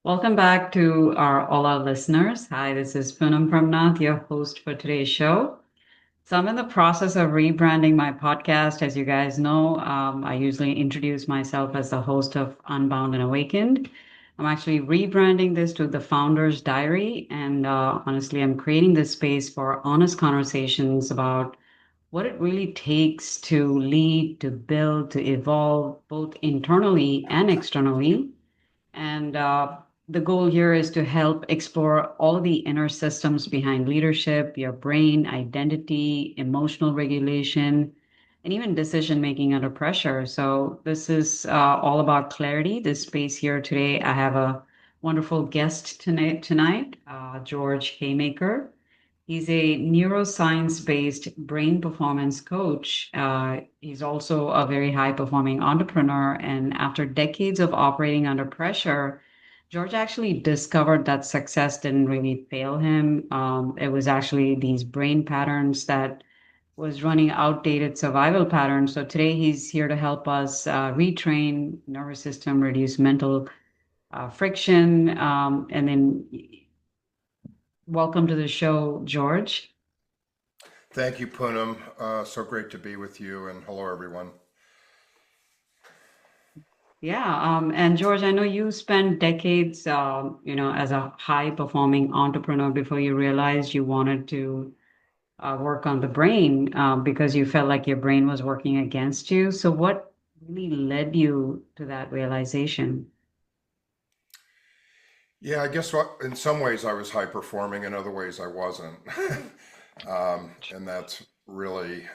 Welcome back to all our listeners. Hi, this is Poonam Premnath, your host for today's show. So I'm in the process of rebranding my podcast. As you guys know, I usually introduce myself as the host of Unbound and Awakened. I'm actually rebranding this to the Founder's Diary, and honestly, I'm creating this space for honest conversations about what it really takes to lead, to build, to evolve, both internally and externally. And the goal here is to help explore all the inner systems behind leadership, your brain, identity, emotional regulation, and even decision making under pressure. So, this is all about clarity. This space here today, I have a wonderful guest tonight, George Haymaker. He's a neuroscience based brain performance coach. He's also a very high performing entrepreneur. And after decades of operating under pressure, George actually discovered that success didn't really fail him. It was actually these brain patterns that was running outdated survival patterns. So today he's here to help us retrain nervous system, reduce mental friction, and then welcome to the show, George. Thank you, Poonam. So great to be with you, and hello, everyone. Yeah, and George, I know you spent decades, as a high-performing entrepreneur before you realized you wanted to work on the brain because you felt like your brain was working against you. So, what really led you to that realization? Yeah, I guess in some ways I was high performing, in other ways I wasn't. And that's really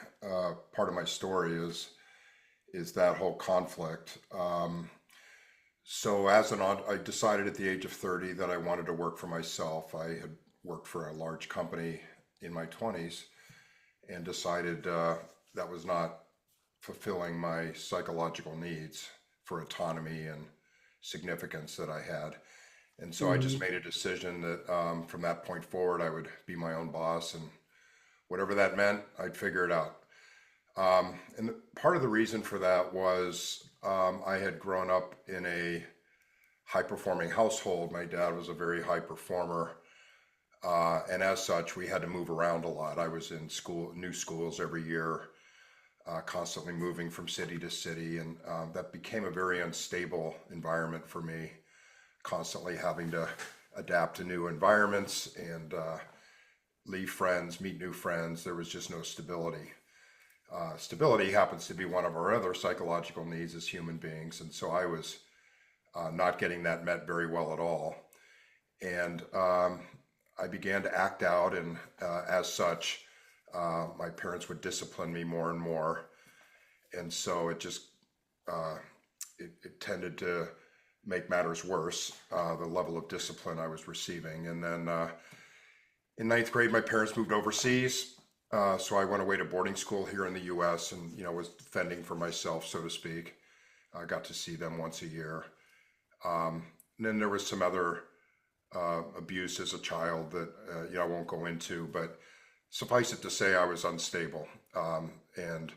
part of my story is that whole conflict. So I decided at the age of 30 that I wanted to work for myself. I had worked for a large company in my 20s and decided that was not fulfilling my psychological needs for autonomy and significance that I had. And so I just Mm, made a decision that from that point forward, I would be my own boss, and whatever that meant, I'd figure it out. Part of the reason for that was I had grown up in a high performing household. My dad was a very high performer. And as such, we had to move around a lot. I was in school, new schools every year, constantly moving from city to city. And that became a very unstable environment for me, constantly having to adapt to new environments and leave friends, meet new friends. There was just no stability. Stability happens to be one of our other psychological needs as human beings. And so I was not getting that met very well at all. And I began to act out, and as such, my parents would discipline me more and more. And so uh, it tended to make matters worse, the level of discipline I was receiving. And then in ninth grade, my parents moved overseas. So I went away to boarding school here in the US and, was fending for myself, so to speak. I got to see them once a year. And then there was some other abuse as a child that, I won't go into, but suffice it to say, I was unstable and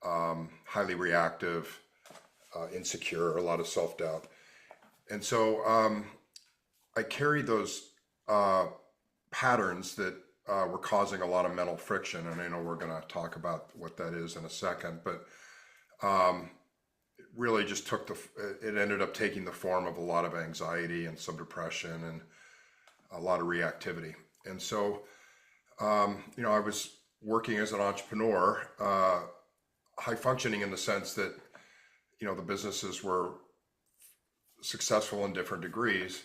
highly reactive, insecure, a lot of self doubt. And so I carried those patterns that were causing a lot of mental friction. And I know we're going to talk about what that is in a second, but it really just it ended up taking the form of a lot of anxiety and some depression and a lot of reactivity. And so, I was working as an entrepreneur, high functioning in the sense that, the businesses were successful in different degrees,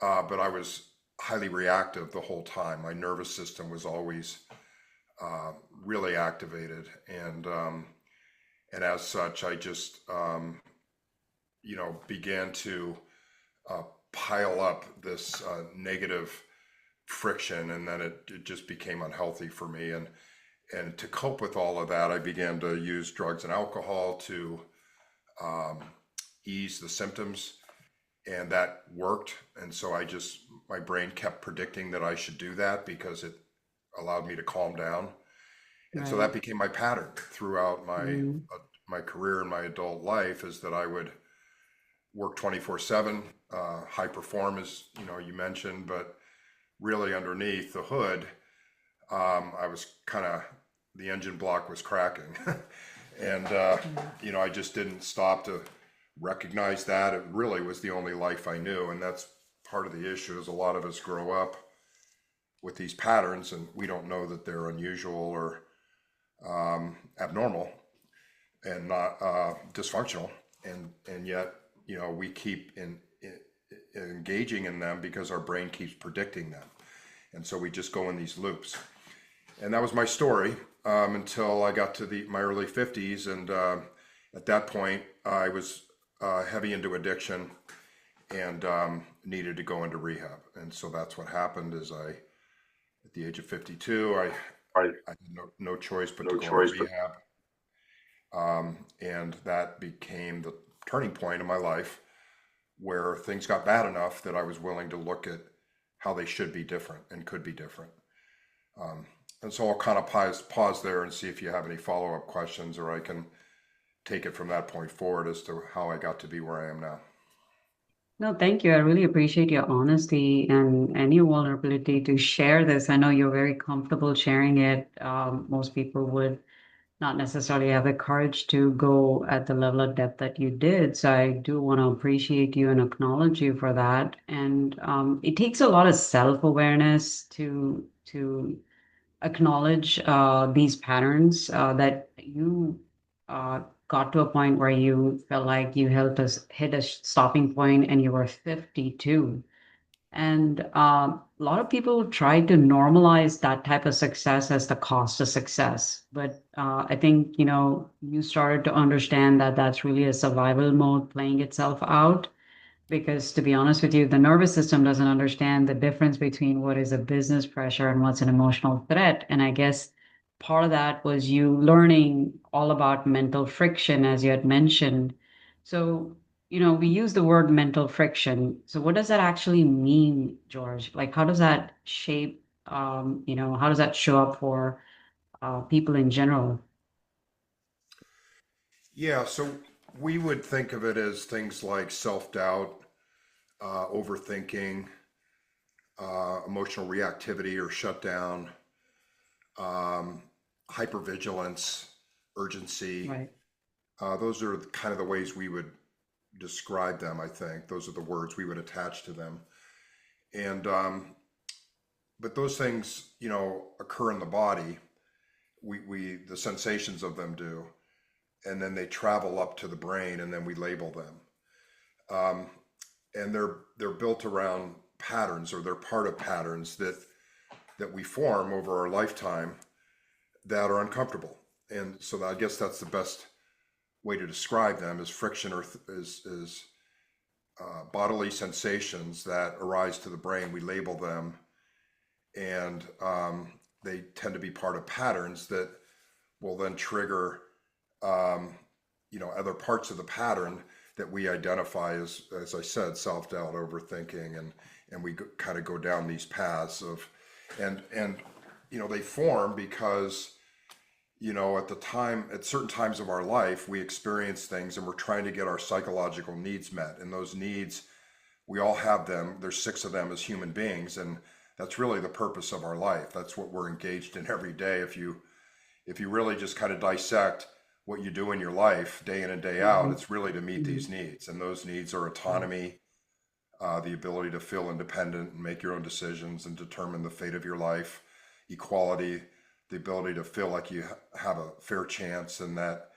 but I was highly reactive the whole time. My nervous system was always really activated, and as such, I just began to uh, pile up this negative friction, and then it just became unhealthy for me. And to cope with all of that, I began to use drugs and alcohol to um, ease the symptoms, and that worked. And so my brain kept predicting that I should do that because it allowed me to calm down. And so right. that became my pattern throughout Mm, my career and my adult life, is that I would work 24/7, high perform as you mentioned, but really underneath the hood, I was kind of the engine block was cracking, and Yeah. I just didn't stop to recognize that it really was the only life I knew, and that's part of the issue. Is a lot of us grow up with these patterns, and we don't know that they're unusual or abnormal and not dysfunctional, and yet we keep engaging in them because our brain keeps predicting them, and so we just go in these loops. And that was my story until I got to my early 50s, and at that point I was heavy into addiction and needed to go into rehab. And so that's what happened. Is at the age of 52, I I had no choice but to no go into choice but rehab. And that became the turning point in my life where things got bad enough that I was willing to look at how they should be different and could be different. Um, and so I'll kind of pause there and see if you have any follow-up questions, or I can take it from that point forward as to how I got to be where I am now. No, thank you. I really appreciate your honesty and your vulnerability to share this. I know you're very comfortable sharing it. Most people would not necessarily have the courage to go at the level of depth that you did. So I do want to appreciate you and acknowledge you for that. And it takes a lot of self-awareness to acknowledge these patterns that you uh, got to a point where you felt like you hit a stopping point and you were 52. And a lot of people try to normalize that type of success as the cost of success. But I think, you started to understand that that's really a survival mode playing itself out. Because to be honest with you, the nervous system doesn't understand the difference between what is a business pressure and what's an emotional threat. And I guess part of that was you learning all about mental friction, as you had mentioned. So, we use the word mental friction. So, what does that actually mean, George? Like, how does that shape, how does that show up for people in general? Yeah, so we would think of it as things like self-doubt, overthinking, emotional reactivity or shutdown, um, hypervigilance, urgency. Right. Those are kind of the ways we would describe them, I think. Those are the words we would attach to them. And, but those things, occur in the body. The sensations of them do. And then they travel up to the brain and then we label them. Um, and they're built around patterns, or they're part of patterns that we form over our lifetime that are uncomfortable. And so I guess that's the best way to describe them, is friction, or is bodily sensations that arise to the brain. We label them, and they tend to be part of patterns that will then trigger, um, other parts of the pattern that we identify as I said, self-doubt, overthinking, and we kind of go down these paths of, and they form because at certain times of our life, we experience things and we're trying to get our psychological needs met. And those needs, we all have them. There's six of them as human beings. And that's really the purpose of our life. That's what we're engaged in every day. If you really just kind of dissect what you do in your life day in and day out, Hmm. it's really to meet these needs. And those needs are autonomy, the ability to feel independent and make your own decisions and determine the fate of your life, equality, the ability to feel like you have a fair chance, and that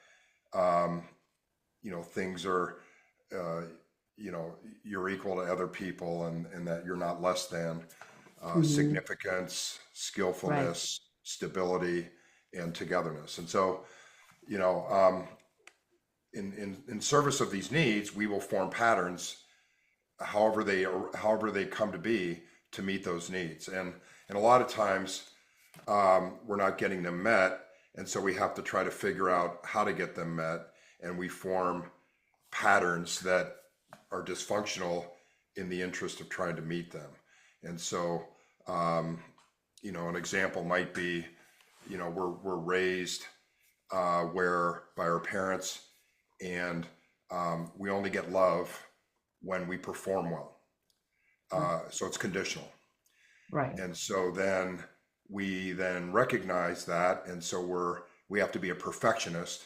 um, things are, uh, you're equal to other people, and that you're not less than, Hmm. significance, Right. skillfulness, stability, and togetherness. And so, you know, um, in service of these needs, we will form patterns, however they come to be, to meet those needs. And a lot of times, we're not getting them met, and so we have to try to figure out how to get them met, and we form patterns that are dysfunctional in the interest of trying to meet them. And so, um, an example might be, we're raised where by our parents, and we only get love when we perform well. Right. So it's conditional. Right. And so then we then recognize that, and so we have to be a perfectionist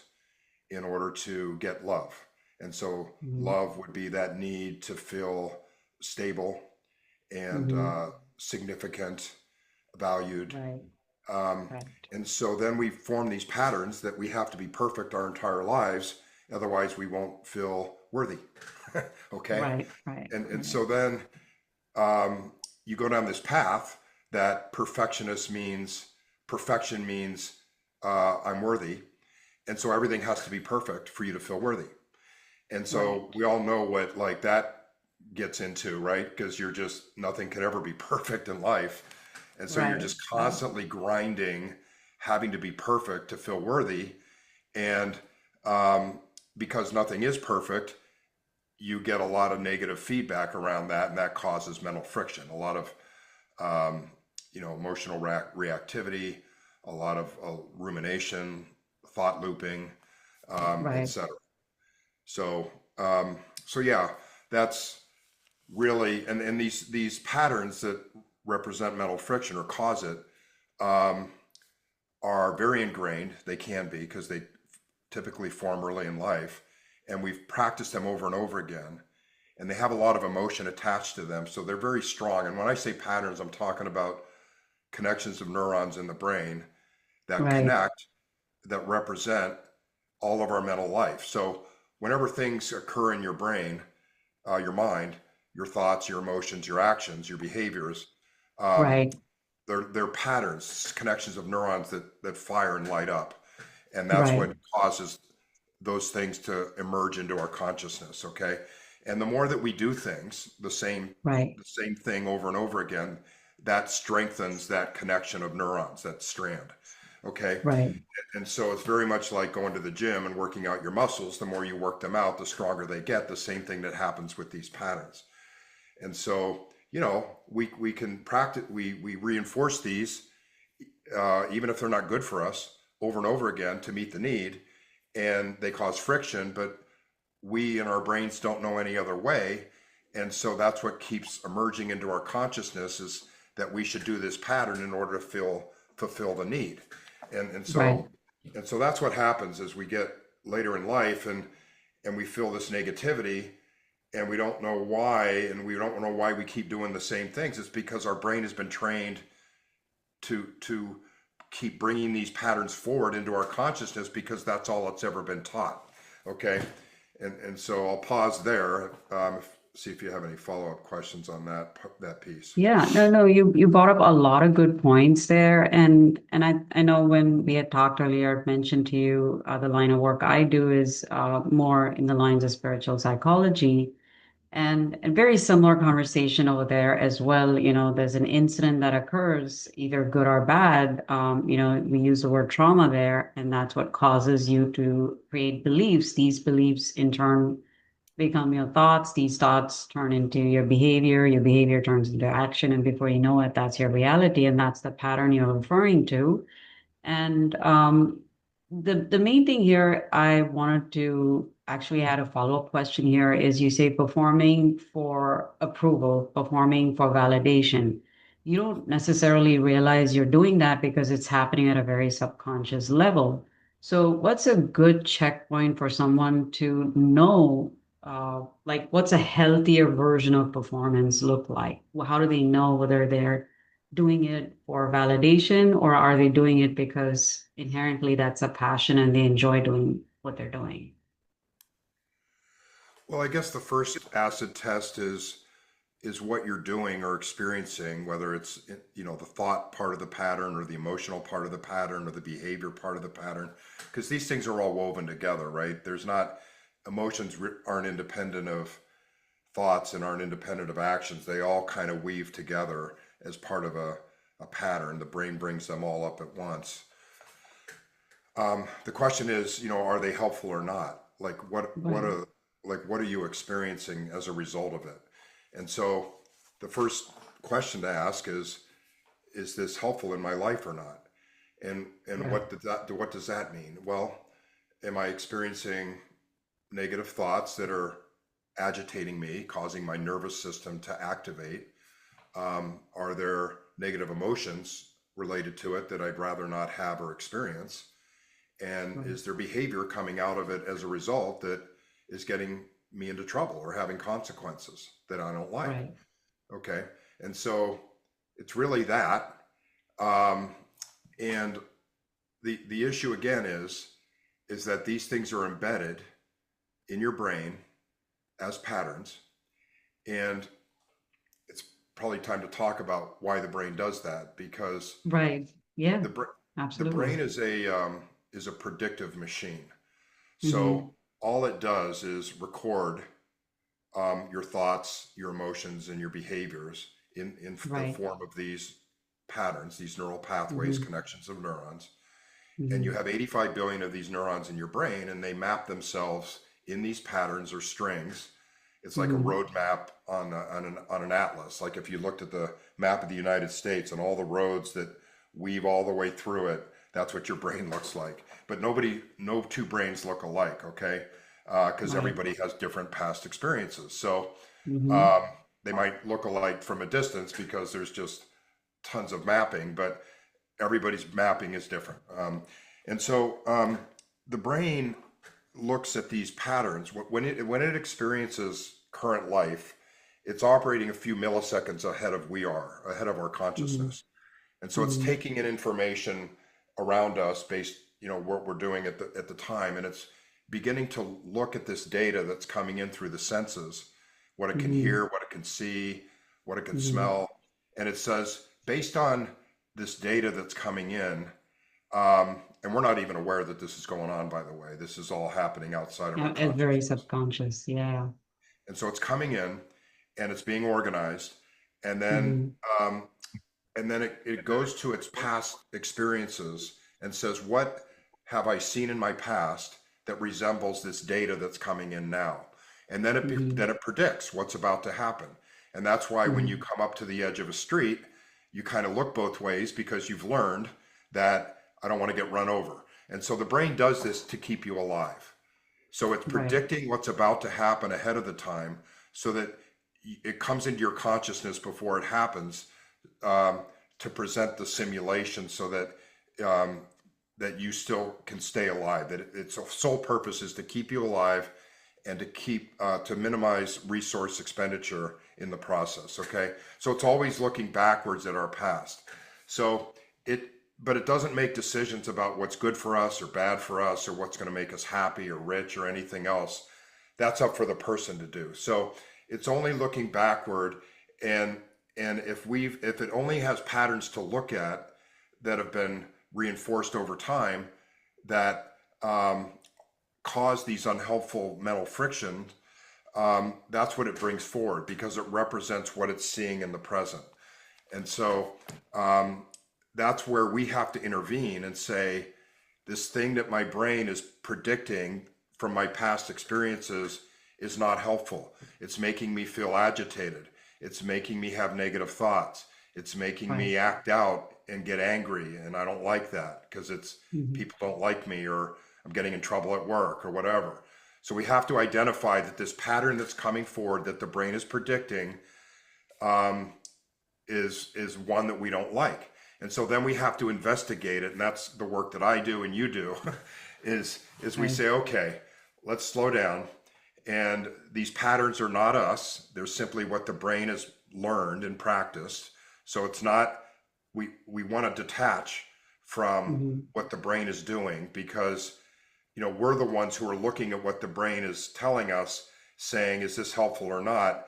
in order to get love. And so Mm-hmm. love would be that need to feel stable and Mm-hmm. significant, valued. Right. Um, Right. and so then we form these patterns that we have to be perfect our entire lives, otherwise we won't feel worthy. Okay. Right. Right. And Right. so then um, you go down this path that perfection means I'm worthy. And so everything has to be perfect for you to feel worthy. And so Right. we all know what like that gets into, right? Because nothing can ever be perfect in life. And so you're Right. just Right. constantly grinding, having to be perfect to feel worthy. And um, because nothing is perfect, you get a lot of negative feedback around that, and that causes mental friction, a lot of um, emotional reactivity, a lot of rumination, thought looping, Right. etc. So, so yeah, that's really, and these patterns that represent mental friction or cause it um, are very ingrained. They can be because they typically form early in life, and we've practiced them over and over again. And they have a lot of emotion attached to them, so they're very strong. And when I say patterns, I'm talking about connections of neurons in the brain that Right. connect, that represent all of our mental life. So whenever things occur in your brain, your mind, your thoughts, your emotions, your actions, your behaviors, um, Right. they're patterns, connections of neurons that fire and light up, and that's Right. what causes those things to emerge into our consciousness. Okay, and the more that we do things Right. the same thing over and over again, that strengthens that connection of neurons, that strand. Okay, Right. and so it's very much like going to the gym and working out your muscles. The more you work them out, the stronger they get. The same thing that happens with these patterns. And so, we can practice, we reinforce these, even if they're not good for us, over and over again to meet the need. And they cause friction, but we in our brains don't know any other way. And so that's what keeps emerging into our consciousness is that we should do this pattern in order to fulfill the need. And and Right. so and so that's what happens as we get later in life and we feel this negativity and we don't know why and we don't know why we keep doing the same things. It's because our brain has been trained to keep bringing these patterns forward into our consciousness because that's all it's ever been taught. Okay, and so I'll pause there. See if you have any follow up questions on that piece. Yeah, no, no, you brought up a lot of good points there, and I know when we had talked earlier, I'd mentioned to you the line of work I do is more in the lines of spiritual psychology, and very similar conversation over there as well. There's an incident that occurs, either good or bad. We use the word trauma there, and that's what causes you to create beliefs. These beliefs in turn become your thoughts. These thoughts turn into your behavior turns into action, and before you know it, that's your reality, and that's the pattern you're referring to. And the main thing here I wanted to actually add a follow-up question here is you say performing for approval, performing for validation. You don't necessarily realize you're doing that because it's happening at a very subconscious level. So what's a good checkpoint for someone to know, like what's a healthier version of performance look like? How do they know whether they're doing it for validation or are they doing it because inherently that's a passion and they enjoy doing what they're doing? Well, I guess the first acid test is what you're doing or experiencing, whether it's the thought part of the pattern or the emotional part of the pattern or the behavior part of the pattern, because these things are all woven together, right? There's not emotions aren't independent of thoughts and aren't independent of actions. They all kind of weave together as part of a pattern. The brain brings them all up at once. The question is, are they helpful or not? Like Right, what are you experiencing as a result of it? And so the first question to ask is this helpful in my life or not? And right, what does that mean? Well, am I experiencing negative thoughts that are agitating me, causing my nervous system to activate? Are there negative emotions related to it that I'd rather not have or experience? And Right. is there behavior coming out of it as a result that is getting me into trouble or having consequences that I don't like? Right. Okay. And so it's really that. Um, and the issue again is that these things are embedded in your brain as patterns. And it's probably time to talk about why the brain does that, because Right. Yeah. the br- the Absolutely. brain is a predictive machine. So Mm-hmm. all it does is record your thoughts, your emotions, and your behaviors in the Right. form of these patterns, these neural pathways, Mm-hmm. connections of neurons. And you Mm-hmm. have 85 billion of these neurons in your brain, and they map themselves in these patterns or strings. It's like a Mm-hmm. road map on an atlas. Like if you looked at the map of the United States and all the roads that weave all the way through it, that's what your brain looks like. But no two brains look alike, okay? Because Right. everybody has different past experiences. So Mm-hmm. um, they might look alike from a distance because there's just tons of mapping, but everybody's mapping is different. And so the brain looks at these patterns when it experiences current life. It's operating a few milliseconds ahead of our Mm-hmm. consciousness, and so it's Mm-hmm. taking in information around us based, what we're doing at the time, and it's beginning to look at this data that's coming in through the senses, what it can Mm-hmm. hear, what it can see, what it can Mm-hmm. smell, and it says based on this data that's coming in, and we're not even aware that this is going on, by the way. This is all happening outside of our Yeah, it's very consciousness. subconscious. Yeah. And so it's coming in and it's being organized. And then, Mm-hmm. um, it goes to its past experiences and says, what have I seen in my past that resembles this data that's coming in now? And Mm-hmm. then it predicts what's about to happen. And that's why when you Mm-hmm. come up to the edge of a street, you kind of look both ways because you've learned that I don't want to get run over. And so the brain does this to keep you alive. So it's Right. predicting what's about to happen ahead of the time so that it comes into your consciousness before it happens, um, to present the simulation so um, that you still can stay alive. That its sole purpose is to keep you alive and to minimize resource expenditure in the process. Okay, so it's always looking backwards at our past. So it, but it doesn't make decisions about what's good for us or bad for us or what's going to make us happy or rich or anything else. That's up for the person to do. So it's only looking backward, and if it only has patterns to look at that have been reinforced over time that cause these unhelpful mental frictions, that's what it brings forward because it represents what it's seeing in the present. And so that's where we have to intervene and say, this thing that my brain is predicting from my past experiences is not helpful. It's making me feel agitated. It's making me have negative thoughts. It's making Right. me act out and get angry. And I don't like that because it's Mm-hmm. people don't like me or I'm getting in trouble at work or whatever. So we have to identify that this pattern that's coming forward that the brain is predicting um, is one that we don't like. And so then we have to investigate it, and that's the work that I do and you do, is we Right. say, okay, let's slow down. And these patterns are not us. They're simply what the brain has learned and practiced. So it's not, we want to detach from Mm-hmm. what the brain is doing because, we're the ones who are looking at what the brain is telling us, saying, is this helpful or not?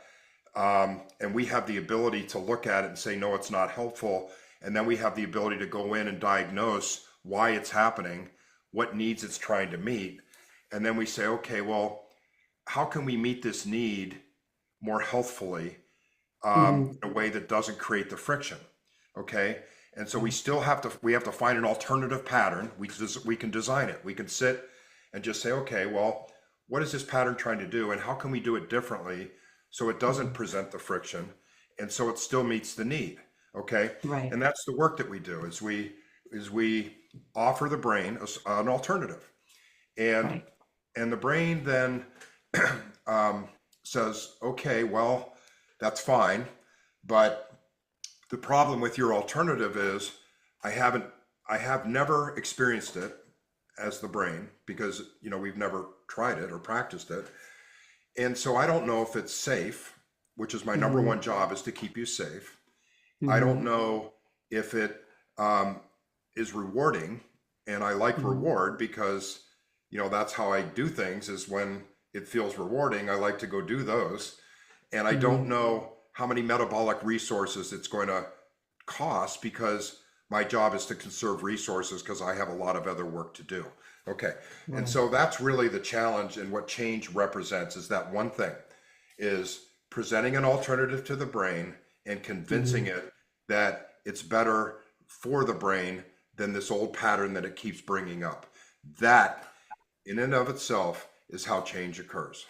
And we have the ability to look at it and say, no, it's not helpful. And then we have the ability to go in and diagnose why it's happening, what needs it's trying to meet. And then we say, okay, well, how can we meet this need more healthfully, Mm-hmm. in a way that doesn't create the friction? Okay. And so Right. we have to find an alternative pattern. We can design it. We can sit and just say, okay, well, what is this pattern trying to do? And how can we do it differently so it doesn't Mm-hmm. present the friction and so it still meets the need? Okay. Right. And that's the work that we do is we offer the brain an alternative. And Right. and the brain then says, okay, well, that's fine, but the problem with your alternative is I haven't, I have never experienced it as the brain because, we've never tried it or practiced it. And so I don't know if it's safe, which is my number Mm-hmm. one job is to keep you safe. I don't Mm-hmm. know if it um, is rewarding, and I like Mm-hmm. reward because that's how I do things. Is when it feels rewarding, I like to go do those, and I don't Mm-hmm. know how many metabolic resources it's going to cost because my job is to conserve resources because I have a lot of other work to do. Okay, and Right. so that's really the challenge, and what change represents is that one thing is presenting an alternative to the brain and convincing Mm-hmm. it that it's better for the brain than this old pattern that it keeps bringing up. That, in and of itself, is how change occurs.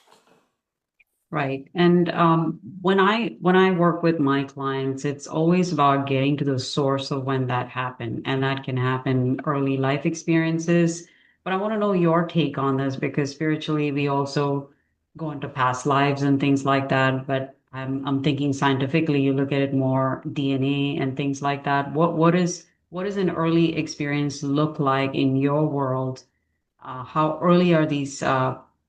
Right. And when I work with my clients, it's always about getting to the source of when that happened, and that can happen early life experiences. But I want to know your take on this because spiritually we also go into past lives and things like that. But I'm thinking scientifically, you look at it more DNA and things like that. What does an early experience look like in your world? How early are these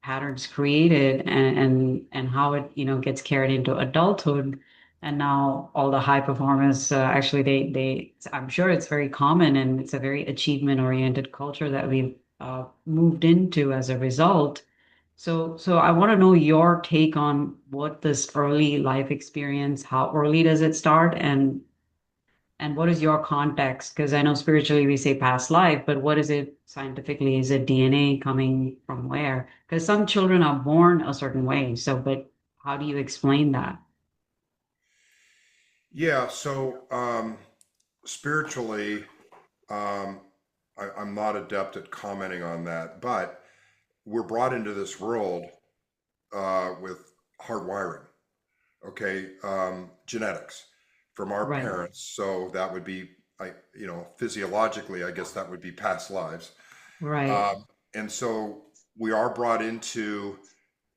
patterns created, and how it gets carried into adulthood, and now all the high performers actually they I'm sure it's very common, and it's a very achievement oriented culture that we've moved into as a result. So I want to know your take on what this early life experience, how early does it start, and what is your context? Because I know spiritually we say past life, but what is it scientifically? Is it DNA coming from where? Because some children are born a certain way. So, but how do you explain that? Yeah, so spiritually, um, I'm not adept at commenting on that, but we're brought into this world with hardwiring, okay, genetics from our Right, parents. So that would be, physiologically, I guess that would be past lives. right, And so we are brought into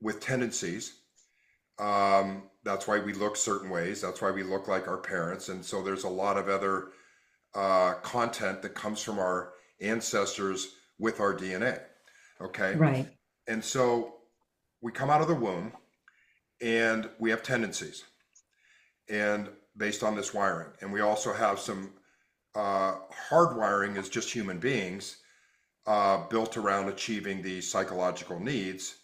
with tendencies. That's why we look certain ways. That's why we look like our parents. And so there's a lot of other content that comes from our ancestors with our DNA. Okay. right. And so we come out of the womb and we have tendencies and based on this wiring. And we also have some hardwiring as just human beings built around achieving these psychological needs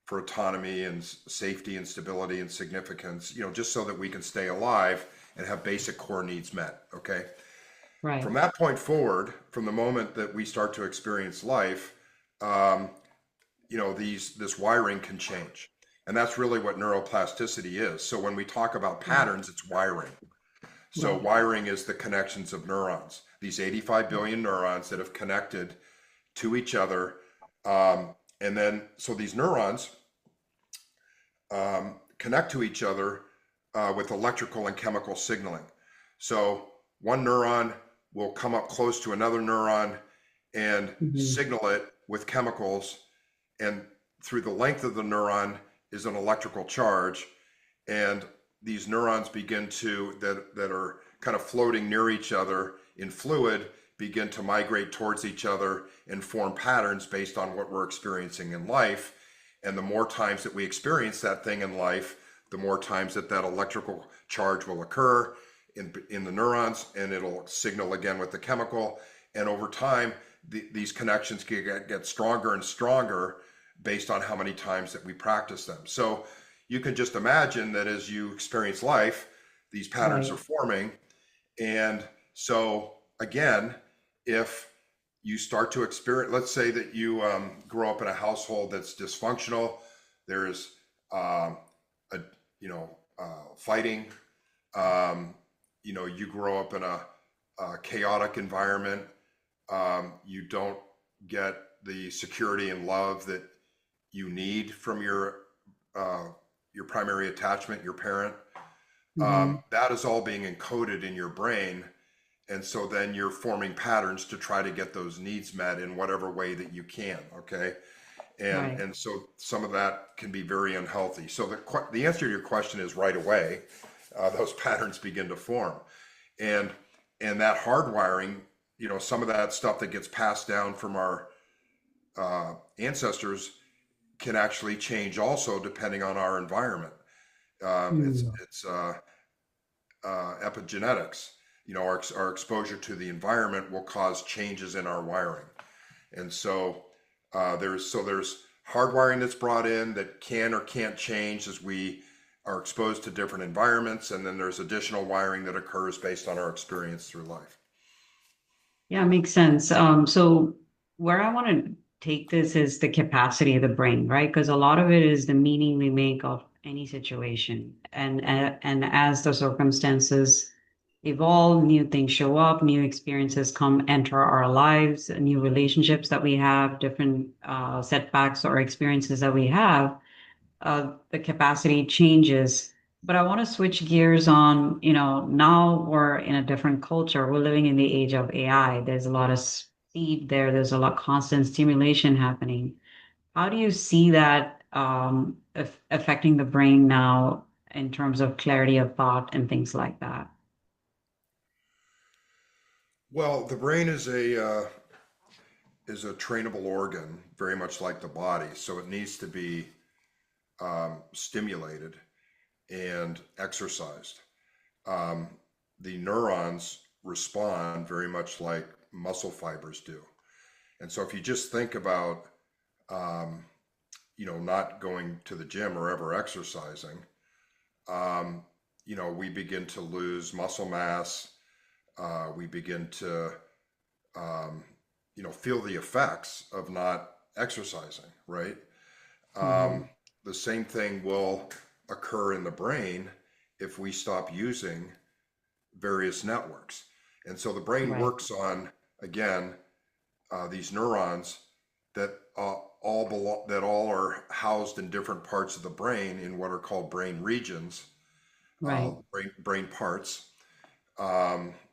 for autonomy and safety and stability and significance, just so that we can stay alive and have basic core needs met. Okay. From Right. that point forward, from the moment that we start to experience life, um, this wiring can change. And that's really what neuroplasticity is. So when we talk about Right. patterns, it's wiring. So Right. wiring is the connections of neurons, these 85 billion neurons that have connected to each other. And then, so these neurons connect to each other with electrical and chemical signaling. So one neuron will come up close to another neuron and Hmm. signal it with chemicals. And through the length of the neuron is an electrical charge. And these neurons begin to, that are kind of floating near each other in fluid, begin to migrate towards each other and form patterns based on what we're experiencing in life. And the more times that we experience that thing in life, the more times that that electrical charge will occur in the neurons, and it'll signal again with the chemical. And over time, these connections get stronger and stronger based on how many times that we practice them. So you can just imagine that as you experience life, these patterns are Right. forming. And so, again, if you start to experience, let's say that you grow up in a household that's dysfunctional, there's a, fighting, you grow up in a chaotic environment, you don't get the security and love that you need from your primary attachment, your parent. Hmm. That is all being encoded in your brain, and so then you're forming patterns to try to get those needs met in whatever way that you can. Okay, Right. And so some of that can be very unhealthy. So the answer to your question is right away, those patterns begin to form, and that hardwiring, some of that stuff that gets passed down from our ancestors can actually change also depending on our environment. Mm. It's epigenetics. Our exposure to the environment will cause changes in our wiring. And so there's hardwiring that's brought in that can or can't change as we are exposed to different environments, and then there's additional wiring that occurs based on our experience through life. Yeah, makes sense. So where I want to take this is the capacity of the brain, right? Because a lot of it is the meaning we make of any situation. And as the circumstances evolve, new things show up, new experiences come enter our lives, new relationships that we have, different setbacks or experiences that we have, the capacity changes. But I want to switch gears on, now we're in a different culture. We're living in the age of AI. There's a lot of speed there. There's a lot constant stimulation happening. How do you see that affecting the brain now in terms of clarity of thought and things like that? Well, the brain is a trainable organ, very much like the body, so it needs to be stimulated and exercised. Um, the neurons respond very much like muscle fibers do. And so if you just think about, um, not going to the gym or ever exercising, um, we begin to lose muscle mass. We begin to, um, feel the effects of not exercising, right? Hmm. Um, the same thing will occur in the brain if we stop using various networks. And so the brain Right, works on, again, these neurons that that all are housed in different parts of the brain in what are called brain regions, right. brain parts.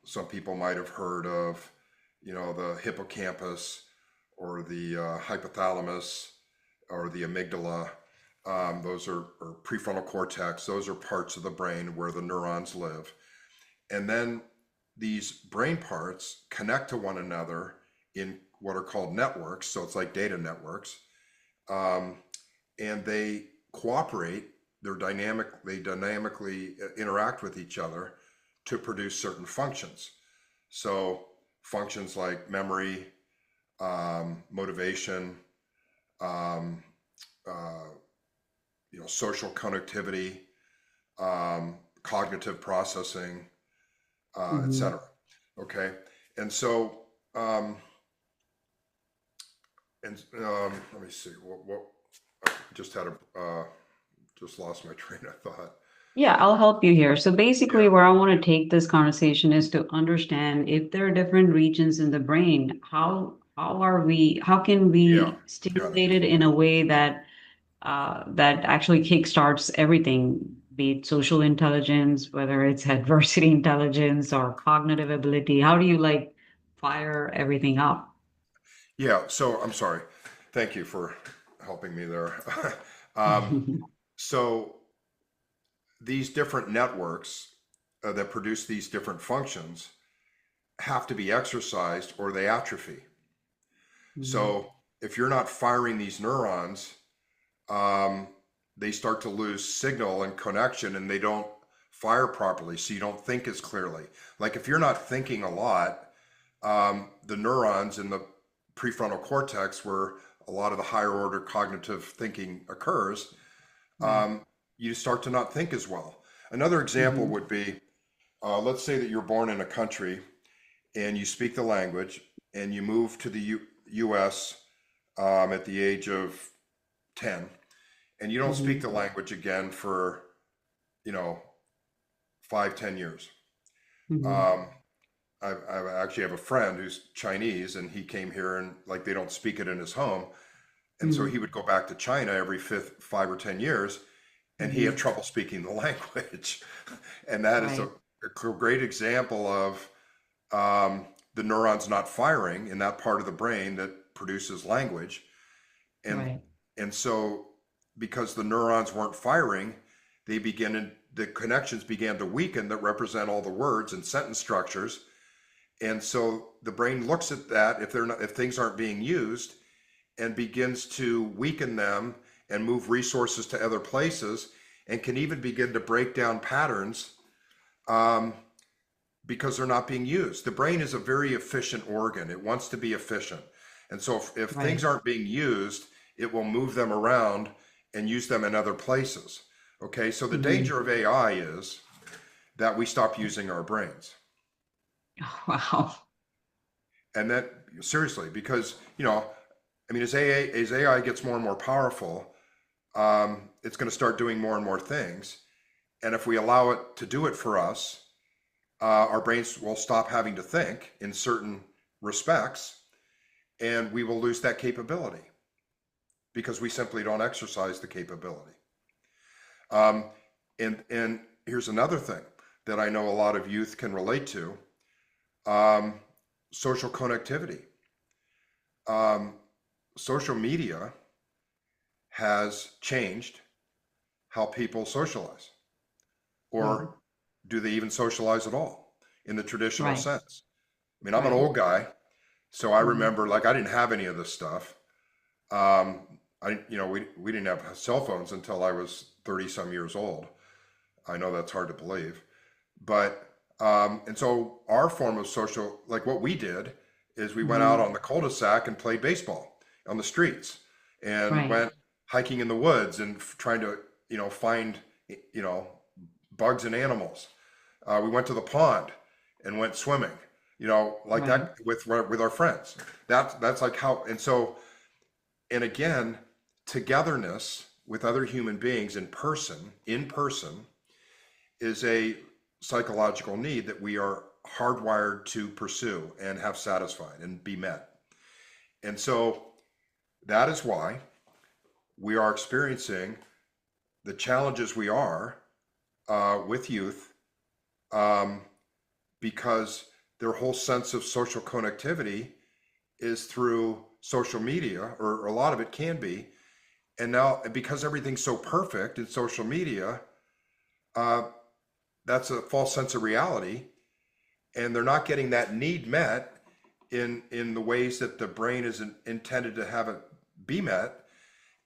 Some people might have heard of, the hippocampus or the hypothalamus or the amygdala. Those are or prefrontal cortex. Those are parts of the brain where the neurons live. And then these brain parts connect to one another in what are called networks. So it's like data networks. Um, and they cooperate. They dynamically interact with each other to produce certain functions. So functions like memory, motivation, um, uh, social connectivity, cognitive processing, Hmm. etc. Okay, and so um, let me see. What I just had a just lost my train of thought. Yeah, I'll help you here. So basically, Yeah, where I want to take this conversation is to understand if there are different regions in the brain, how can yeah, we got it. stimulate it in a way that that actually kickstarts everything, be it social intelligence, whether it's adversity intelligence or cognitive ability. How do you like fire everything up? Yeah, so I'm sorry. Thank you for helping me there. um, so these different networks that produce these different functions have to be exercised or they atrophy. Mhm. So if you're not firing these neurons, um, they start to lose signal and connection and they don't fire properly. So you don't think as clearly. Like if you're not thinking a lot, the neurons in the prefrontal cortex, where a lot of the higher order cognitive thinking occurs, Right. you start to not think as well. Another example Hmm. would be let's say that you're born in a country and you speak the language and you move to the US at the age of 10 and you don't speak Hmm. the language again for, you know, 5, 10 years. Hmm. Um, I actually have a friend who's Chinese and he came here and like they don't speak it in his home. And so he Hmm. would go back to China every 5 or 10 years and he had Hmm. trouble speaking the language. And that is Right. a great example of the neurons not firing in that part of the brain that produces language. And Right. And so because the neurons weren't firing, the connections began to weaken that represent all the words and sentence structures. And so the brain looks at that if things aren't being used and begins to weaken them and move resources to other places and can even begin to break down patterns um, because they're not being used. The brain is a very efficient organ. It wants to be efficient. And so if things Right. aren't being used, it will move them around and use them in other places. Okay, so the Hmm. danger of AI is that we stop using our brains. Wow. And that seriously, because I mean, as AI gets more and more powerful, it's going to start doing more and more things. And if we allow it to do it for us, our brains will stop having to think in certain respects, and we will lose that capability because we simply don't exercise the capability. Um, and here's another thing that I know a lot of youth can relate to: um, social connectivity. Um, Social media has changed how people socialize, Hmm. or do they even socialize at all in the traditional Right. sense? I mean, I'm an Right. old guy, so I Hmm. remember like I didn't have any of this stuff. We didn't have cell phones until I was 30 some years old. I know that's hard to believe, but and so our form of social, like what we did, is we went out Hmm. on the cul-de-sac and played baseball on the streets, and Right. went hiking in the woods and trying to find you know bugs and animals. We went to the pond and went swimming, like Right. that with our friends. That's like how, and so, and again, togetherness with other human beings in person is a psychological need that we are hardwired to pursue and have satisfied and be met. And so that is why we are experiencing the challenges we are with youth, um, because their whole sense of social connectivity is through social media, or a lot of it can be. And now, because everything's so perfect in social media, uh, that's a false sense of reality, and they're not getting that need met in the ways that the brain is intended to have it be met.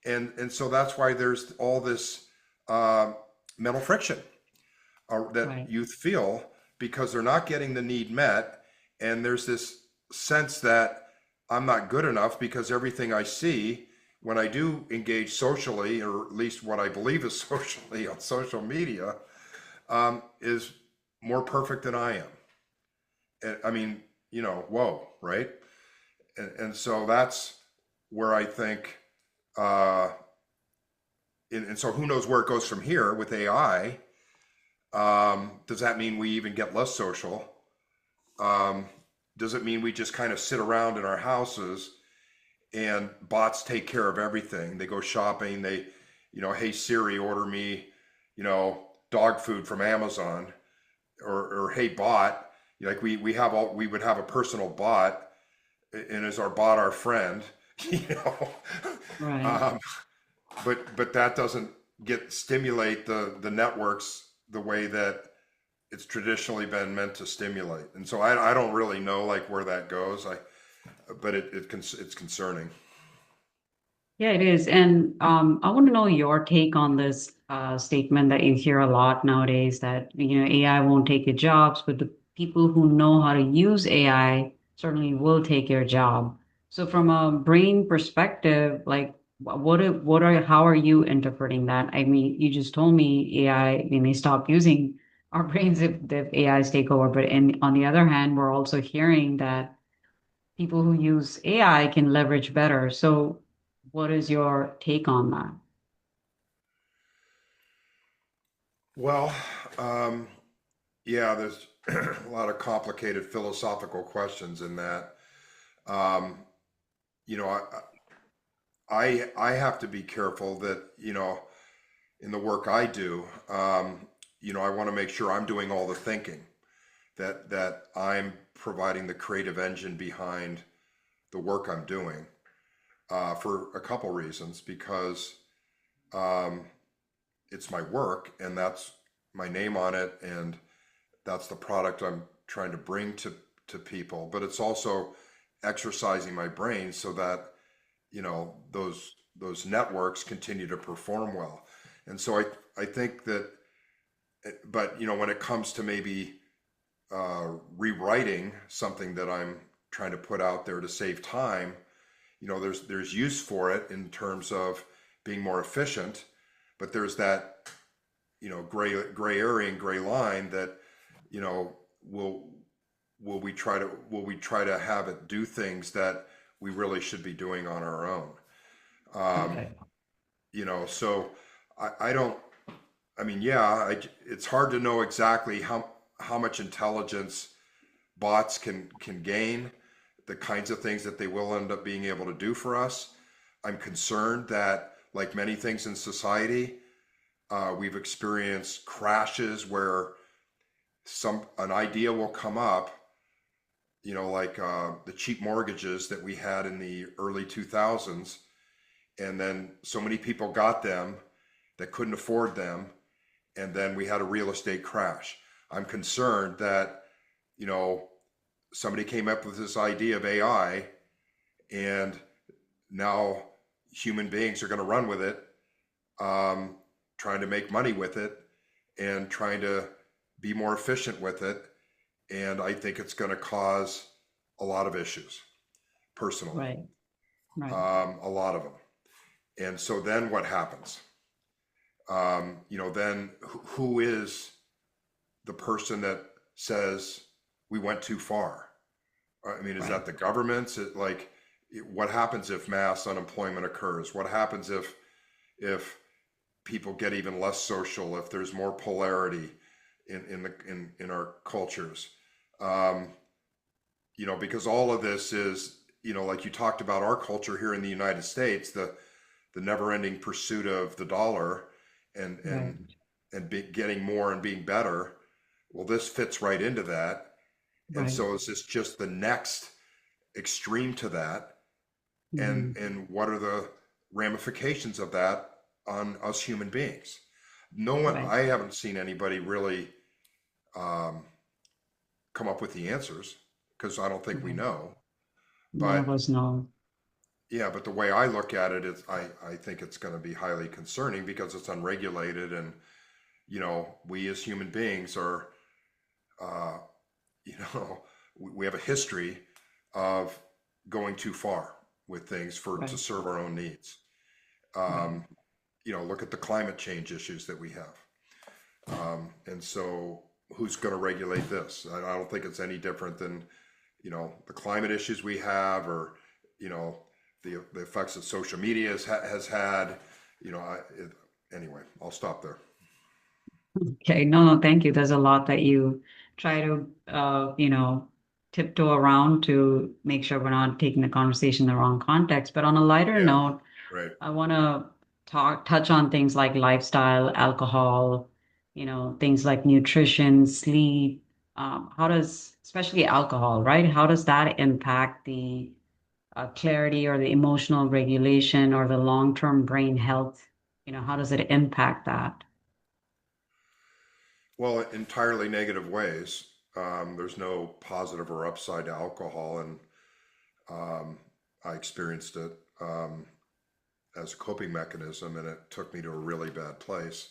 And so that's why there's all this uh, mental friction that Right. youth feel because they're not getting the need met. And there's this sense that I'm not good enough because everything I see when I do engage socially, or at least what I believe is socially on social media, is more perfect than I am. I mean, whoa, right? And so that's where I think, uh, and so who knows where it goes from here with AI? Does that mean we even get less social? Um, does it mean we just kind of sit around in our houses and bots take care of everything? They go shopping. Hey Siri, order me, dog food from Amazon, or hey bot, like we would have a personal bot, and is our bot our friend? you know, Right. um, but that doesn't get stimulate the networks the way that it's traditionally been meant to stimulate. And so I don't really know like where that goes. But it's concerning. Yeah, it is. And I want to know your take on this statement that you hear a lot nowadays that, AI won't take your jobs, but the people who know how to use AI certainly will take your job. So from a brain perspective, like how are you interpreting that? I mean, you just told me AI, we may stop using our brains if AIs take over, but on the other hand, we're also hearing that people who use AI can leverage better. So, what is your take on that? Well, um, yeah, there's a lot of complicated philosophical questions in that. Um, you know, I have to be careful that, in the work I do, I want to make sure I'm doing all the thinking, that I'm providing the creative engine behind the work I'm doing. for a couple reasons. Because um, it's my work, and that's my name on it, and that's the product I'm trying to bring to people. But it's also exercising my brain so that those networks continue to perform well. And so I think that, but when it comes to maybe rewriting something that I'm trying to put out there to save time, there's use for it in terms of being more efficient, but there's that gray area and gray line that you know will will we try to have it do things that we really should be doing on our own. um, Okay. so I don't, I mean, yeah, it's hard to know exactly how much intelligence bots can gain, the kinds of things that they will end up being able to do for us. I'm concerned that, like many things in society, we've experienced crashes where an idea will come up, like the cheap mortgages that we had in the early 2000s, and then so many people got them that couldn't afford them, and then we had a real estate crash. I'm concerned that, you know, somebody came up with this idea of AI, and now human beings are going to run with it, um, trying to make money with it and trying to be more efficient with it. And I think it's going to cause a lot of issues personally, Right. Right. a lot of them. And so then what happens? Then who is the person that says we went too far? I mean, is Right. that the government's? What happens if mass unemployment occurs? What happens if people get even less social? If there's more polarity in our cultures? Um, because all of this is, like you talked about our culture here in the United States, the never-ending pursuit of the dollar, and Right. getting more and being better. Well, this fits right into that. And Right. so is this just the next extreme to that? And Mhm. what are the ramifications of that on us human beings? No one, Right. I haven't seen anybody really um, come up with the answers, because I don't think we Right. know. None of But us know. yeah, but the way I look at it is, I think it's going to be highly concerning because it's unregulated, and we as human beings are, uh, you know, we have a history of going too far with things to Right. serve our own needs. Right. Um, Look at the climate change issues that we have. And so who's going to regulate this? I don't think it's any different than, the climate issues we have, or, you know, the effects that social media has had, you know, I, it, anyway, I'll stop there. Okay. No, no, thank you. There's a lot that you try to, tiptoe around to make sure we're not taking the conversation in the wrong context. But on a lighter Yeah, note, right. I want to touch on things like lifestyle, alcohol, things like nutrition, sleep. How does, especially alcohol, right? How does that impact the clarity or the emotional regulation or the long-term brain health? How does it impact that? Well, entirely negative ways. There's no positive or upside to alcohol, and um, I experienced it as a coping mechanism, and it took me to a really bad place.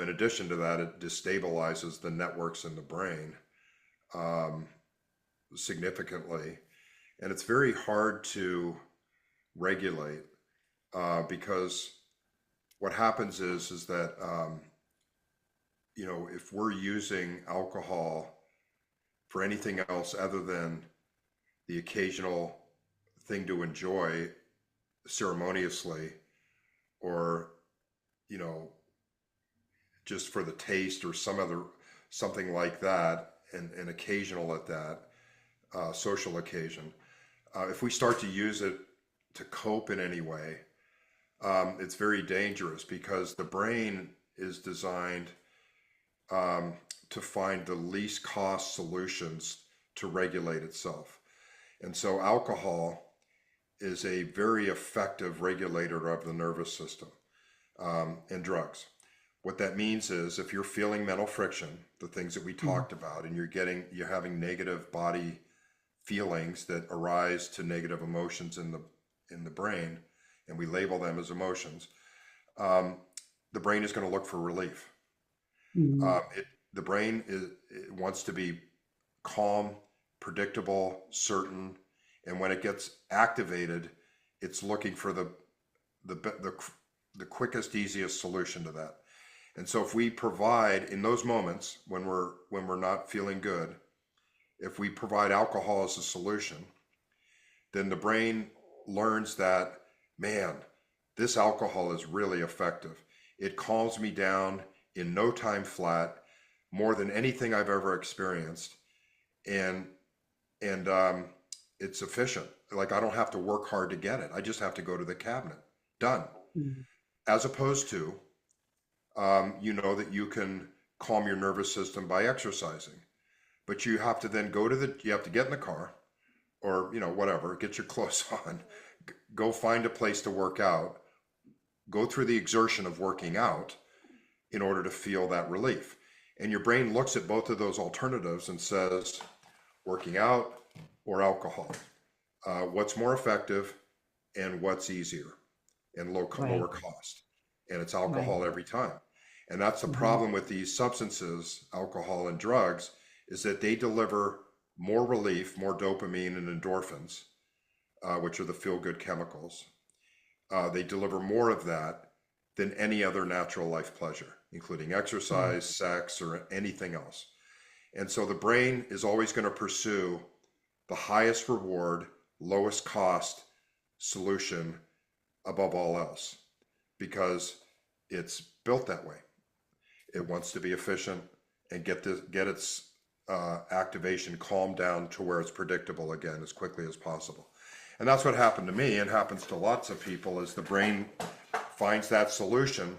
In addition to that, it destabilizes the networks in the brain um, significantly, and it's very hard to regulate, because what happens is that if we're using alcohol for anything else other than the occasional thing to enjoy ceremoniously, or you know just for the taste or something like that, and occasional at that, social occasion, if we start to use it to cope in any way, it's very dangerous, because the brain is designed um, to find the least cost solutions to regulate itself. And so alcohol is a very effective regulator of the nervous system, and drugs. What that means is if you're feeling mental friction, the things that we Mm, talked about, and you're having negative body feelings that arise to negative emotions in the brain, and we label them as emotions, um, the brain is going to look for relief. mm, It the brain it wants to be calm, predictable, certain, and when it gets activated, it's looking for the the the quickest, easiest solution to that. And so, if we provide in those moments when we're not feeling good, if we provide alcohol as a solution, then the brain learns that, man, this alcohol is really effective. It calms me down in no time flat, more than anything I've ever experienced, and and it's efficient. Like I don't have to work hard to get it. I just have to go to the cabinet. Done. mm. As opposed to, you know that you can calm your nervous system by exercising, but you have to then you have to get in the car or, whatever, get your clothes on, go find a place to work out, go through the exertion of working out in order to feel that relief. And your brain looks at both of those alternatives and says, working out or alcohol, what's more effective and what's easier and lower Right, cost. And it's right. alcohol every time. And that's the Hmm. problem with these substances, alcohol and drugs, is that they deliver more relief, more dopamine and endorphins, which are the feel good chemicals. They deliver more of that than any other natural life pleasure, including Right. exercise, sex, or anything else. And so the brain is always going to pursue the highest reward, lowest cost solution above all else because it's built that way. It wants to be efficient and get its activation calmed down to where it's predictable again as quickly as possible. And that's what happened to me and happens to lots of people is the brain finds that solution.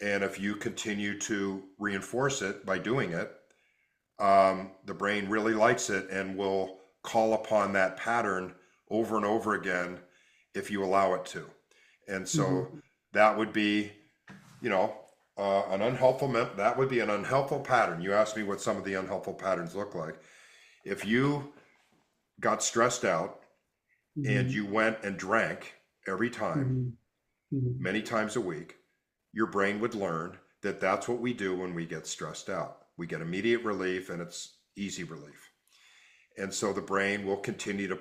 And if you continue to reinforce it by doing it, the brain really likes it and will call upon that pattern over and over again if you allow it to. And so Hmm. that would be, you know, that would be an unhelpful pattern. You asked me what some of the unhelpful patterns look like. If you got stressed out and Hmm. you went and drank every time, Hmm. Hmm. many times a week, your brain would learn that that's what we do when we get stressed out. We get immediate relief and it's easy relief. And so the brain will continue to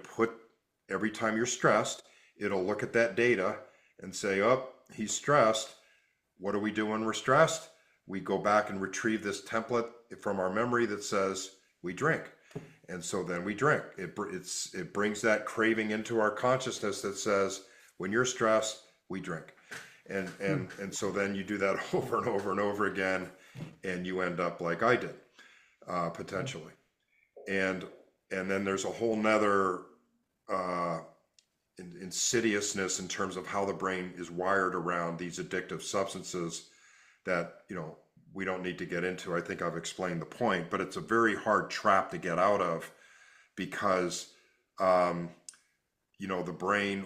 every time you're stressed, it'll look at that data and say, oh, he's stressed. What do we do when we're stressed? We go back and retrieve this template from our memory that says we drink. And so then we drink. It brings that craving into our consciousness that says, when you're stressed, we drink. And so then you do that over and over and over again, and you end up like I did, potentially. And and then there's a whole nother uh, insidiousness in terms of how the brain is wired around these addictive substances that we don't need to get into. I think I've explained the point, but it's a very hard trap to get out of because um, the brain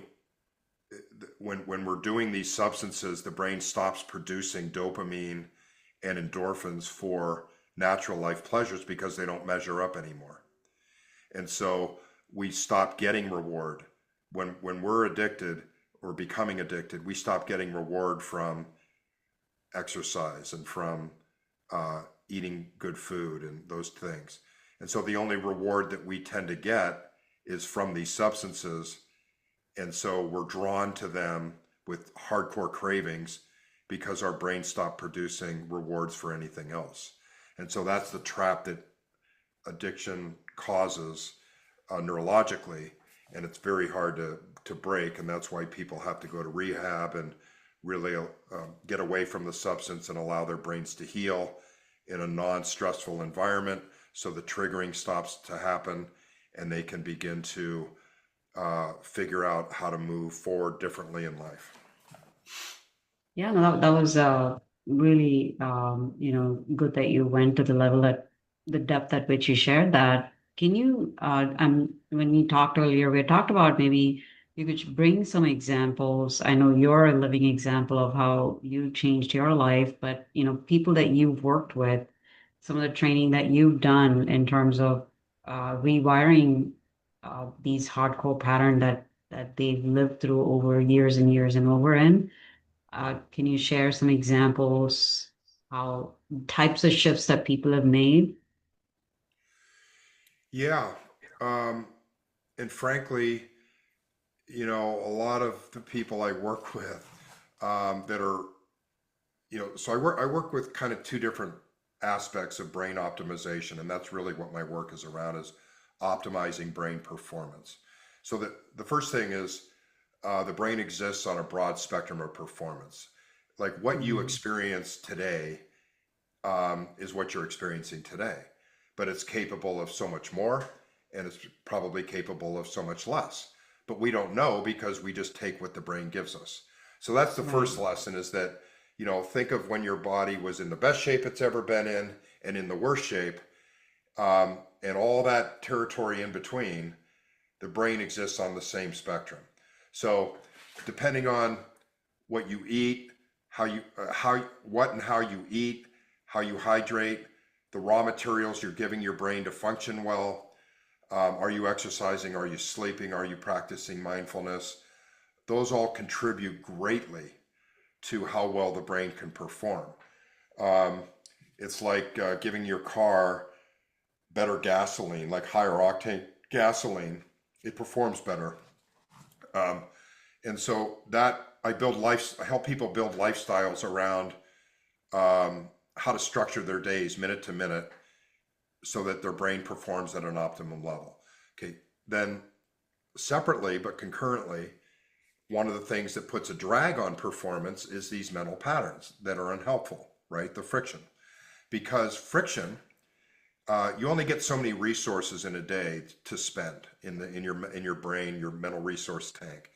when we're doing these substances, the brain stops producing dopamine and endorphins for natural life pleasures because they don't measure up anymore. And so we stop getting reward when we're addicted or becoming addicted. We stop getting reward from exercise and from eating good food and those things. And so the only reward that we tend to get is from these substances. And so we're drawn to them with hardcore cravings because our brain stopped producing rewards for anything else. And so that's the trap that addiction causes neurologically, and it's very hard to break. And that's why people have to go to rehab and really get away from the substance and allow their brains to heal in a non-stressful environment so the triggering stops to happen and they can begin to figure out how to move forward differently in life. Yeah, no, that was really good that you went to the level at the depth at which you shared that. Can you when we talked earlier, we talked about maybe you could bring some examples. I know you're a living example of how you changed your life, but people that you've worked with, some of the training that you've done in terms of rewiring these hardcore pattern that they've lived through over years and years and over in. Can you share some examples, how types of shifts that people have made? Yeah. Um, and frankly, a lot of the people I work with that are, so I work with kind of two different aspects of brain optimization, and that's really what my work is around, is optimizing brain performance. So the first thing is the brain exists on a broad spectrum of performance. Like what you Mhm. experience today is what you're experiencing today, but it's capable of so much more, and it's probably capable of so much less. But we don't know because we just take what the brain gives us. So that's the Right. first lesson, is that, think of when your body was in the best shape it's ever been in and in the worst shape, and all that territory in between. The brain exists on the same spectrum. So depending on what you eat, what and how you eat, how you hydrate, the raw materials you're giving your brain to function well. Are you exercising? Are you sleeping? Are you practicing mindfulness? Those all contribute greatly to how well the brain can perform. Um, it's like giving your car better gasoline, like higher octane gasoline. It performs better. Um, and so that I help people build lifestyles around how to structure their days minute to minute so that their brain performs at an optimum level. Okay, then separately but concurrently, one of the things that puts a drag on performance is these mental patterns that are unhelpful, right? The friction. Because friction, you only get so many resources in a day to spend in your brain, your mental resource tank.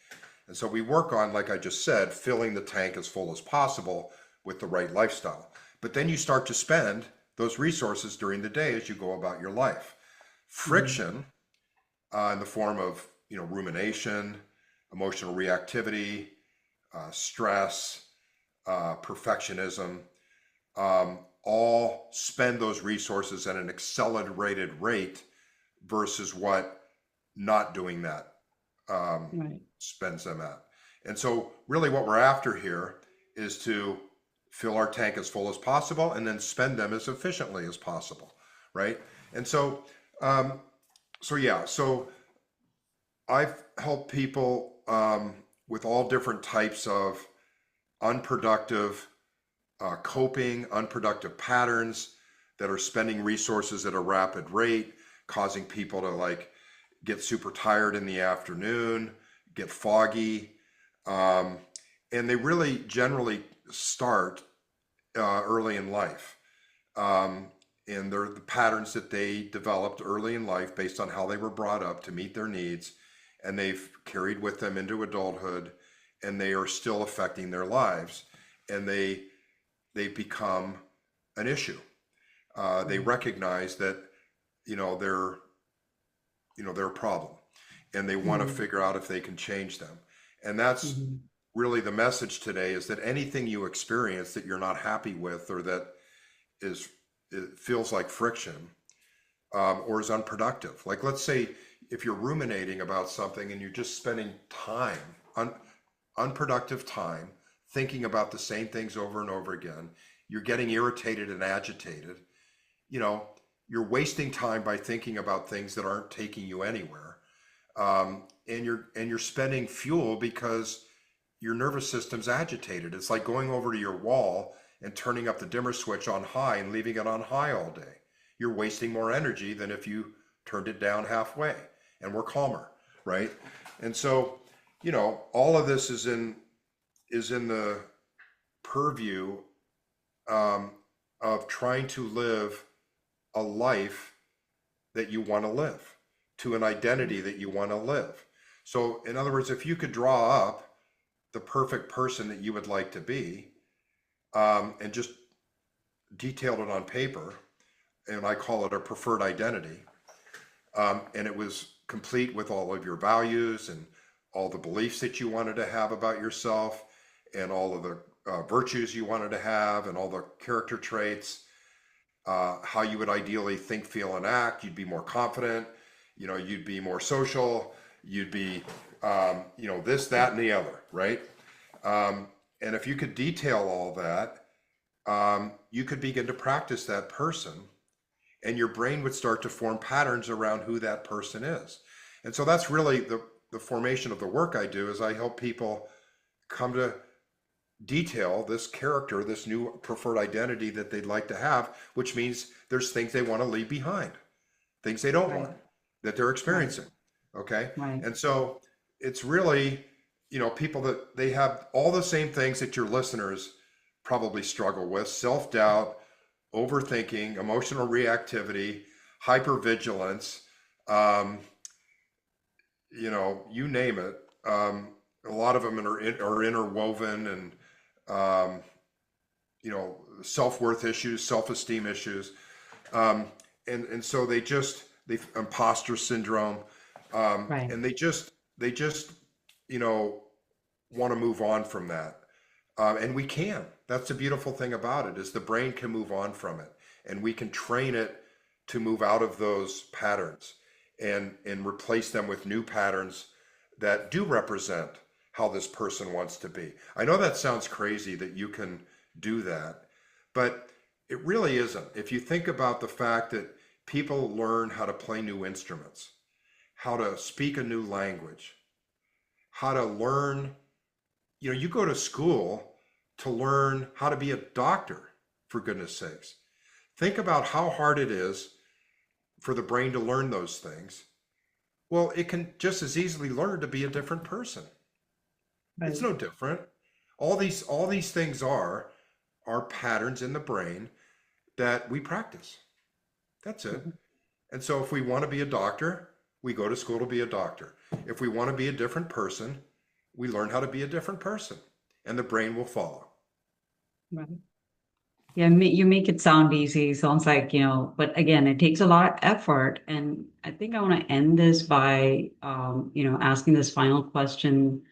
And so we work on, like I just said, filling the tank as full as possible with the right lifestyle. But then you start to spend those resources during the day as you go about your life. Mhm. Friction, in the form of rumination, emotional reactivity, stress, perfectionism, all spend those resources at an accelerated rate versus what not doing that Right. spends them at. And so, really, what we're after here is to fill our tank as full as possible and then spend them as efficiently as possible, right? And so, um, so I've helped people with all different types of unproductive coping, unproductive patterns that are spending resources at a rapid rate, causing people to like get super tired in the afternoon, get foggy, um, and they really generally start early in life. Um, and they're the patterns that they developed early in life based on how they were brought up to meet their needs, and they've carried with them into adulthood, and they are still affecting their lives, and they become an issue. They Right. recognize that they're they're a problem, and they want to Mhm. figure out if they can change them. And that's Mhm. really the message today, is that anything you experience that you're not happy with, or that is it feels like friction, or is unproductive. Like, let's say if you're ruminating about something and you're just spending unproductive time, thinking about the same things over and over again, you're getting irritated and agitated. You know, you're wasting time by thinking about things that aren't taking you anywhere, and you're spending fuel because your nervous system's agitated. It's like going over to your wall and turning up the dimmer switch on high and leaving it on high all day. You're wasting more energy than if you turned it down halfway and were calmer, right? And so, all of this is in the purview um, of trying to live a life that you want to live, to an identity that you want to live. So, in other words, if you could draw up the perfect person that you would like to be, and just detailed it on paper, and I call it a preferred identity, and it was complete with all of your values and all the beliefs that you wanted to have about yourself, and all of the virtues you wanted to have, and all the character traits, how you would ideally think, feel, and act. You'd be more confident, you'd be more social, you'd be, this, that, and the other, right? And if you could detail all that, you could begin to practice that person, and your brain would start to form patterns around who that person is. And so that's really the formation of the work I do, is I help people come to detail this character, this new preferred identity that they'd like to have, which means there's things they want to leave behind, things they don't Right. want, that they're Right. experiencing. Okay. Right. And so it's really, people that they have all the same things that your listeners probably struggle with: self-doubt, overthinking, emotional reactivity, hypervigilance, um, you name it. A lot of them are interwoven, and um, self-worth issues, self-esteem issues, um, and so they imposter syndrome, Right. and they just you know want to move on from that, and we can. That's the beautiful thing about it, is the brain can move on from it, and we can train it to move out of those patterns and replace them with new patterns that do represent how this person wants to be. I know that sounds crazy that you can do that, but it really isn't. If you think about the fact that people learn how to play new instruments, how to speak a new language, how to learn, you go to school to learn how to be a doctor, for goodness sakes. Think about how hard it is for the brain to learn those things. Well, it can just as easily learn to be a different person. It's Right. no different. All these things are patterns in the brain that we practice. That's it. Mhm. And so if we want to be a doctor, we go to school to be a doctor. If we want to be a different person, we learn how to be a different person, and the brain will follow. Right. Yeah, you make it sound easy. Sounds like, but again, it takes a lot of effort. And I think I want to end this by, asking this final question.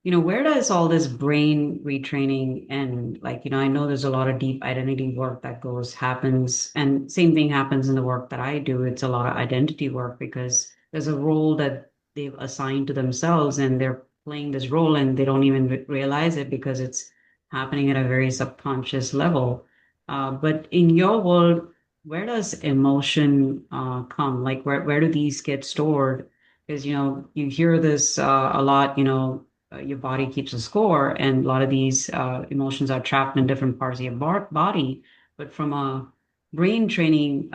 Where does all this brain retraining end? Like, I know there's a lot of deep identity work that happens, and same thing happens in the work that I do. It's a lot of identity work because there's a role that they've assigned to themselves, and they're playing this role and they don't even realize it because it's happening at a very subconscious level. But in your world, where does emotion come? Like, where do these get stored? Because, you hear this a lot, your body keeps a score, and a lot of these emotions are trapped in different parts of your body. But from a brain training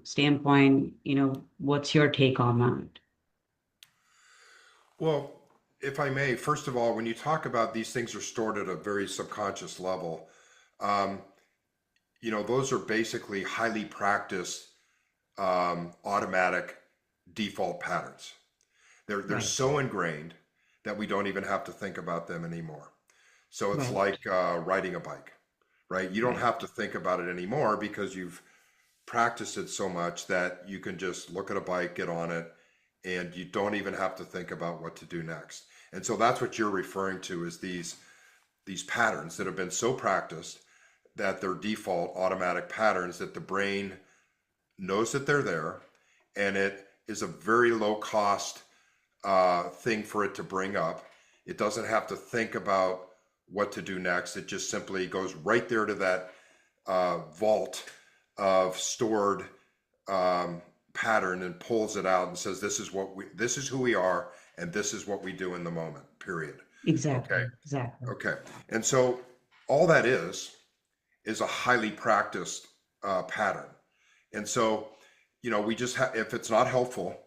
standpoint, what's your take on that? Well, if I may, first of all, when you talk about these things are stored at a very subconscious level, um, those are basically highly practiced, automatic default patterns. They're Right, so ingrained that we don't even have to think about them anymore. So it's right, like riding a bike, right? You don't right, have to think about it anymore because you've practiced it so much that you can just look at a bike, get on it, and you don't even have to think about what to do next. And so that's what you're referring to, is these patterns that have been so practiced that they're default automatic patterns that the brain knows that they're there, and it is a very low cost thing for it to bring up. It doesn't have to think about what to do next. It just simply goes right there to that vault of stored pattern and pulls it out and says, this is who we are, and this is what we do in the moment, period. Okay. exactly, exactly. Okay. And so all that is a highly practiced pattern. And so, we just if it's not helpful,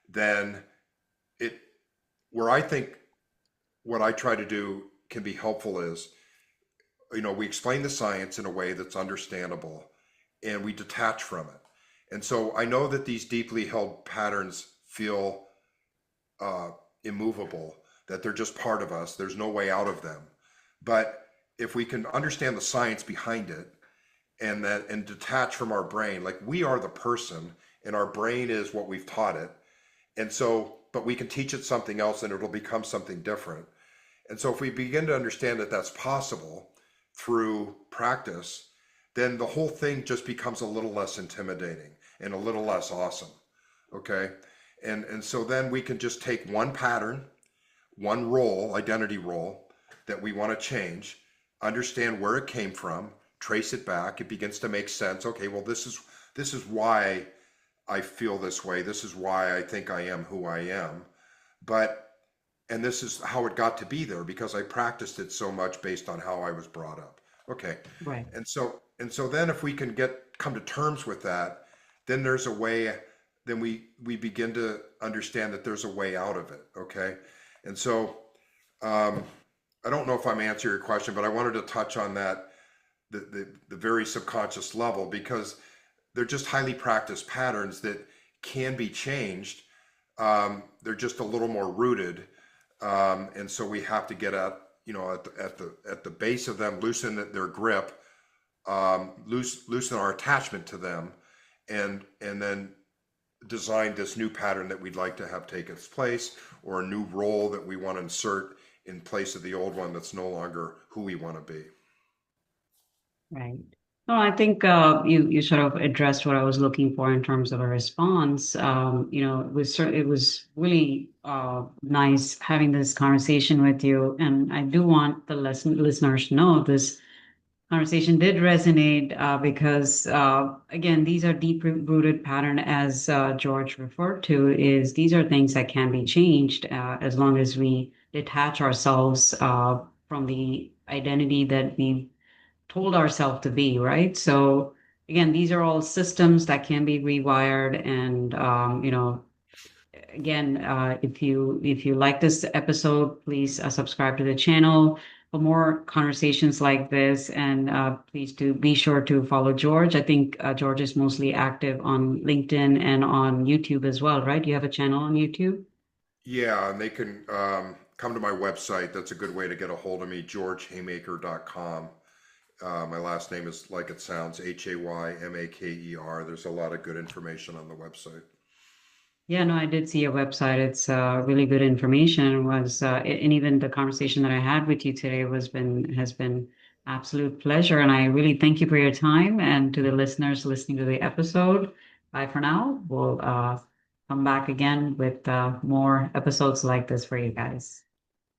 then it, where I think what I try to do can be helpful is, we explain the science in a way that's understandable, and we detach from it. And so I know that these deeply held patterns feel uh, immovable, that they're just part of us. There's no way out of them. But if we can understand the science behind it, and detach from our brain, like we are the person and our brain is what we've taught it. And so, but we can teach it something else and it'll become something different. And so if we begin to understand that that's possible through practice, then the whole thing just becomes a little less intimidating and a little less awesome. Okay. And so then we can just take one pattern, one role, identity role that we want to change, understand where it came from, trace it back. It begins to make sense. Okay, well, this is why I feel this way. This is why I think I am who I am. But and this is how it got to be there because I practiced it so much based on how I was brought up. Okay. Right. And so then if we can come to terms with that, then there's a way, then we begin to understand that there's a way out of it. Okay. And so um, I don't know if I'm answering your question, but I wanted to touch on that, the very subconscious level, because they're just highly practiced patterns that can be changed. They're just a little more rooted. And so we have to get at the base of them, loosen their grip, loosen our attachment to them, and then design this new pattern that we'd like to have take its place, or a new role that we want to insert in place of the old one that's no longer who we want to be. Right. No, I think you sort of addressed what I was looking for in terms of a response. It was really nice having this conversation with you, and I do want the listeners to know this conversation did resonate because again, these are deep rooted pattern, as George referred to. Is these are things that can be changed as long as we detach ourselves from the identity that we told ourselves to be, right? So again, these are all systems that can be rewired. And again, if you like this episode, please subscribe to the channel for more conversations like this. And please do be sure to follow George. I think George is mostly active on LinkedIn and on YouTube as well, right? You have a channel on YouTube? Yeah, and they can come to my website. That's a good way to get a hold of me, georgehaymaker.com. My last name is like it sounds, Haymaker. There's a lot of good information on the website. Yeah, no, I did see your website. It's really good information. And even the conversation that I had with you today has been absolute pleasure. And I really thank you for your time. And to the listeners listening to the episode, bye for now. We'll come back again with more episodes like this for you guys.